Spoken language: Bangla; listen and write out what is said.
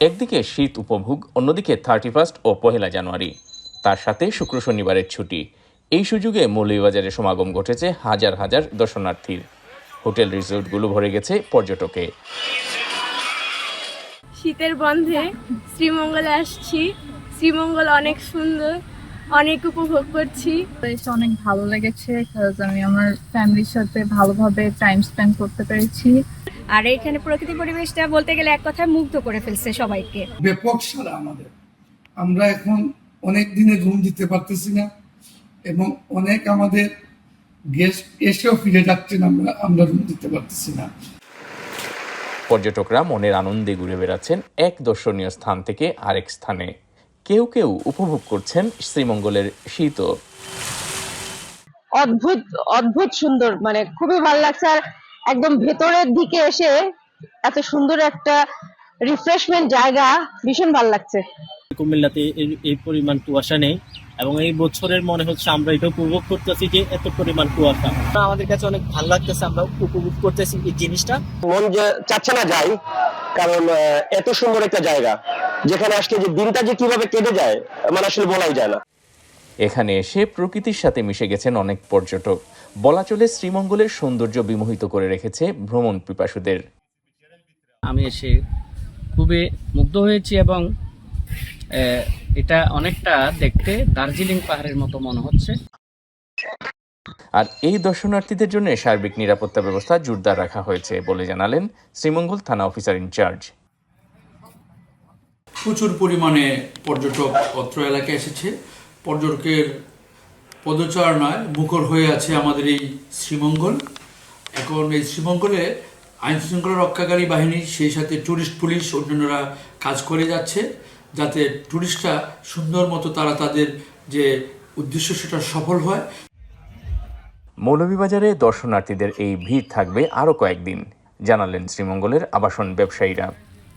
একদিকে শীত উপভোগ, অন্যদিকে 31 ও 1 জানুয়ারি, তার সাথে শুক্র শনিবারের ছুটি। এই সুযোগে মৌলভীবাজারে সমাগম ঘটেছে হাজার হাজার দর্শনার্থীর। হোটেল রিসোর্টগুলো ভরে গেছে পর্যটকে। শীতের বন্ধে শ্রীমঙ্গলে আসছি। শ্রীমঙ্গল অনেক সুন্দর, অনেক উপভোগ করছি। অনেক ভালো লেগেছে, আমি আমার ফ্যামিলির সাথে ভালোভাবে টাইম স্পেন্ড করতে পেরেছি। আর এখানে প্রকৃতি পরিবেশটা বলতে গেলে এক কথায় মুগ্ধ করে ফেলছে সবাইকে। ব্যাপক সারা আমাদের। আমরা এখন অনেক দিনে রুম দিতে পারতেছি না এবং অনেক আমাদের গেস্ট এসেও ফিরে যাচ্ছেন, আমরা রুম দিতে পারতেছি না। পর্যটকরা মনের আনন্দে ঘুরে বেড়াচ্ছেন এক দর্শনীয় স্থান থেকে আরেক স্থানে। কেউ কেউ উপভোগ করছেন শ্রীমঙ্গলের শীতও। অদ্ভুত অদ্ভুত সুন্দর, মানে খুবই ভালো লাগছে। আর একদম ভেতরের দিকে এসে এত সুন্দর একটা রিফ্রেশমেন্ট জায়গা, ভীষণ ভালো লাগছে। কুমিল্লাতে এই পরিমাণ কুয়াশা নেই এবং এই বছরের মনে হচ্ছে আমরা এটা উপভোগ করতেছি যে এত পরিমাণ কুয়াশা আমাদের কাছে অনেক ভালো লাগতেছে। আমরা উপভোগ করতেছি এই জিনিসটা। মন যে চাচ্ছে না যাই, কারণ এত সুন্দর একটা জায়গা যেখানে আসলে যে দিনটা যে কিভাবে কেটে যায় মানে আসলে বলাই যায় না। এখানে এসে প্রকৃতির সাথে মিশে গেছেন অনেক পর্যটক। বলা চলে শ্রীমঙ্গলের সৌন্দর্য বিমোহিত করে রেখেছে ভ্রমণ পিপাসুদের। আমি এসে খুবই মুগ্ধ হয়েছি এবং এটা অনেকটা দেখতে দার্জিলিং পাহাড়ের মতো মনে হচ্ছে। আর এই দর্শনার্থীদের জন্য সার্বিক নিরাপত্তা ব্যবস্থা জোরদার রাখা হয়েছে বলে জানালেন শ্রীমঙ্গল থানা অফিসার ইনচার্জ। প্রচুর পরিমাণে পর্যটক অত্র এলাকায় এসেছে। পর্যটকের পদচারণায় মুখর হয়ে আছে আমাদের এই শ্রীমঙ্গল। এখন এই শ্রীমঙ্গলে আইন শৃঙ্খলা রক্ষাকারী বাহিনী, সেই সাথে ট্যুরিস্ট পুলিশ, অন্যান্যরা কাজ করে যাচ্ছে যাতে ট্যুরিস্টরা সুন্দর মতো তারা তাদের যে উদ্দেশ্য সেটা সফল হয়। মৌলভীবাজারে দর্শনার্থীদের এই ভিড় থাকবে আরও কয়েকদিন, জানালেন শ্রীমঙ্গলের আবাসন ব্যবসায়ীরা।